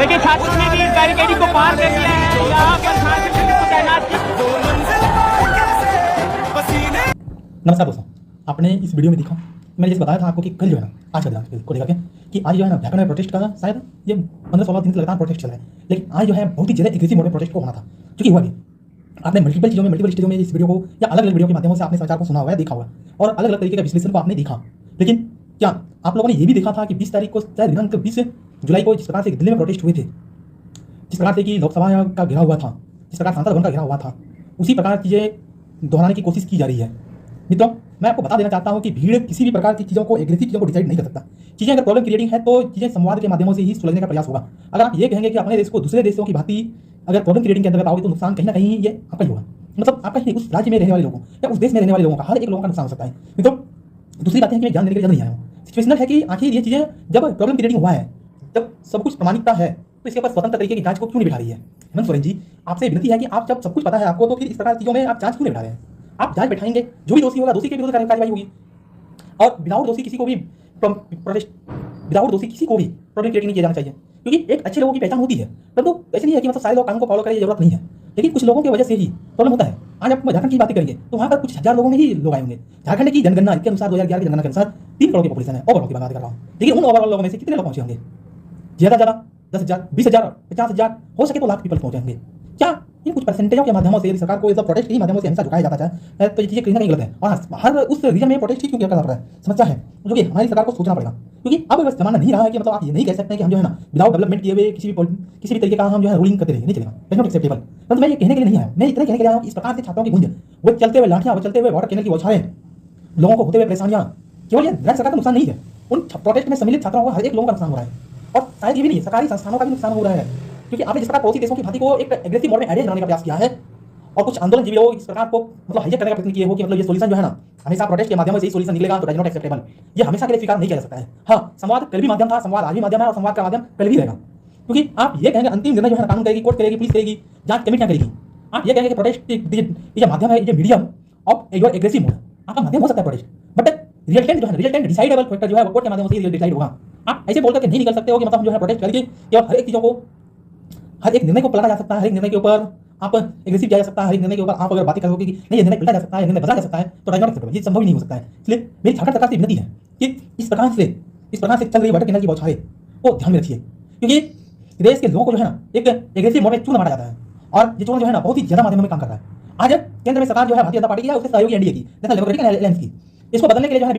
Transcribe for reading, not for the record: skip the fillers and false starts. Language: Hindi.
देखिए छात्रों ने भी बैरिकेडिंग को पार कर लिया है। यहाँ पर शांति पुलिस को तैनात किया। नमस्कार दोस्तों, आपने इस वीडियो में देखा, मैंने जैसे बताया था आपको कि कल जो है ना, आज का दिनांक को लेकर के कि आज जो है ना व्याकरण में प्रोटेस्ट का शायद ये 15-16 दिन से लगातार प्रोटेस्ट चल रहा है, लेकिन आज जो है बहुत ही ज़्यादा एग्रेसिव मोड में प्रोटेस्ट को होना था, क्योंकि हुआ भी आपने मल्टीपल चीज़ों में मल्टीपल स्टेजों में इस वीडियो को या अलग अलग वीडियो के माध्यमों से आपने समाचार को सुना हुआ है, देखा हुआ और अलग अलग तरीके का विश्लेषण को आपने देखा। लेकिन क्या आप लोगों ने ये भी देखा था कि 20 तारीख को शायद दिनांक 20 जुलाई को जिस प्रकार से दिल्ली में प्रोटेस्ट हुए थे, जिस प्रकार से कि लोकसभा का घेराव हुआ था, जिस प्रकार सांसद भवन का घेराव हुआ था, उसी प्रकार चीज़ें दोहराने की कोशिश की जा रही है। मित्रों, मैं आपको बता देना चाहता हूं कि भीड़ किसी भी प्रकार की चीज़ों को, एग्रेसिव चीज़ों को डिसाइड नहीं कर सकता। चीज़ें अगर प्रॉब्लम क्रिएटिंग है तो चीज़ें संवाद के माध्यमों से ही सुलझने का प्रयास होगा। अगर आप ये कहेंगे कि अपने देश को दूसरे देशों की भांति अगर प्रॉब्लम क्रिएटिंग के अंतर्गत आओगे तो नुकसान कहीं ना कहीं ये आपका ही होगा, मतलब आपका ही, उस राज्य में रहने वाले लोगों या उस देश में रहने वाले लोगों का, हर एक लोगों का नुकसान हो सकता है। मित्रों, दूसरी बात है कि मैं जान देने के लिए नहीं आया हूँ, सिचुएशनल है कि आखिर ये चीज़ें जब प्रॉब्लम क्रिएटिंग हुआ है, जब सब कुछ प्रमाणिकता है, तो इसके ऊपर स्वतंत्र तरीके की जांच को क्यों नहीं बिठा रही है। हेमंत सोरेन जी, आपसे विनती है कि आप जब सब कुछ पता है आपको, तो फिर इस प्रकार चीज़ों में आप जांच क्यों नहीं बिठा रहे हैं। आप जांच बैठाएंगे, जो भी दोषी होगा दोषी के विरुद्ध कार्रवाई होगी, और विदाउट दोषी किसी को भी प्रॉब्लम क्रिएट नहीं किया जाना चाहिए, क्योंकि एक अच्छे लोगों की पहचान होती है। परंतु ऐसे नहीं है कि मतलब सारे लोग कानून को फॉलो करें, जरूरत नहीं है, लेकिन कुछ लोगों की वजह से ही प्रॉब्लम होता है। आज आप झारखंड की बात करेंगे तो वहाँ पर कुछ हजार लोगों में ही लोग आए होंगे। झारखंड की जनगणना के अनुसार 2011 की जनगणना के अनुसार 3 करोड़ की पॉपुलेशन है, ओवरऑल की बात कर रहा हूँ, लेकिन उन ओवरऑल लोगों में से कितने लोग पहुंचे होंगे? ज़्यादा 10,000, 20,000, 50,000, हो सके तो लाख पीपल पहुंचे होंगे। क्या इन कुछ परसेंटेजों के माध्यमों से यदि सरकार को इस प्रोटेस्ट के माध्यमों से हमेशा झुकाया जाता है तो ये चीज़ें कहीं ना कहीं गलत है, और हर उस रीजन में प्रोटेस्ट ही क्यों करना पड़ रहा है, समस्या है जो कि हमारी सरकार को सोचना पड़ेगा। क्योंकि अब बस जमाना नहीं रहा है कि मतलब आप ये नहीं कह सकते हैं कि हम जो है ना विदाउट डेवलपमेंट किए हुए किसी भी तरीके का हम जो है रूलिंग करते रहेंगे, नहीं चलेगा, नॉट एक्सेप्टेबल। परंतु मैं ये कहने के लिए नहीं आया, मैं इतना कहने के लिए आया हूँ कि इस प्रकार से छात्रों की गूंज, वो चलते हुए लाठियां, वो चलते हुए वाटर कैनल की बौछारें, लोगों को होते हुए परेशानियां, केवल ये राज्य सरकार का नुकसान नहीं है, उन प्रोटेस्ट में सम्मिलित छात्रों को हर एक लोगों का नुकसान हो रहा है, और शायद ये भी नहीं, सरकारी संस्थानों का भी नुकसान हो रहा है, क्योंकि आपने जिस प्रकार पड़ोसी देशों की भांति को एक एग्रेसिव मोड में एडेज बनाने का प्रयास किया है, और कुछ आंदोलनजीवी लोग इस प्रकार को मतलब हाईजैक करने का प्रयत्न किए हो कि मतलब ये सॉल्यूशन जो है ना हमेशा प्रोटेस्ट के माध्यम से ही सॉल्यूशन निकलेगा, तो दैट इज नॉट एक्सेप्टेबल। ये हमेशा के लिए स्वीकार नहीं किया जा सकता है। हाँ, संवाद कल भी माध्यम था, संवाद आज भी माध्यम है, और संवाद का माध्यम कल भी रहेगा, क्योंकि आप ये कहेंगे अंतिम निर्णय जो है कानून करेगी, कोर्ट करेगी, पुलिस करेगी, जांच कमेटियां करेगी। आप ये कहेंगे कि प्रोटेस्ट ये माध्यम है, ये medium of your aggressive mode, आपका माध्यम हो सकता है प्रोटेस्ट, बट रिजल्टेंट जो है, रिजल्टेंट डिसाइडेबल फैक्टर जो है वो कोर्ट के माध्यम से डिसाइड होगा। आप ऐसे बोल करके नहीं निकल सकते हो कि मतलब हम जो है प्रोटेस्ट करके केवल हर एक चीज़ों को, हर एक निर्णय को पलटा जा सकता है, हर एक निर्णय के ऊपर आप एग्रेसिव किया जा सकता है, हर एक निर्णय के ऊपर आप अगर बातें करोगे कि नहीं ये निर्णय उल्टा जा सकता है, निर्णय बदला जा सकता है, तो दैट इज नॉट एक्सेप्टेबल, ये संभव ही नहीं हो सकता है। इसलिए मेरी झारखंड सरकार से विनती है कि इस प्रकार से चल रही वाटर कैनल की बौछारें को ध्यान में रखिए, क्योंकि देश के लोगों को जो है ना एक एग्रेसिव मोड में चूना मारा जाता है, और ये चूना जो है ना बहुत ही ज्यादा माध्यमों में काम कर रहा है। आज केंद्र में सरकार जो है भारतीय जनता पार्टी की है, उसके सहयोगी एनडीए की, नेशनल डेमोक्रेटिक अलायंस की, इसको बदलने के लिए जो है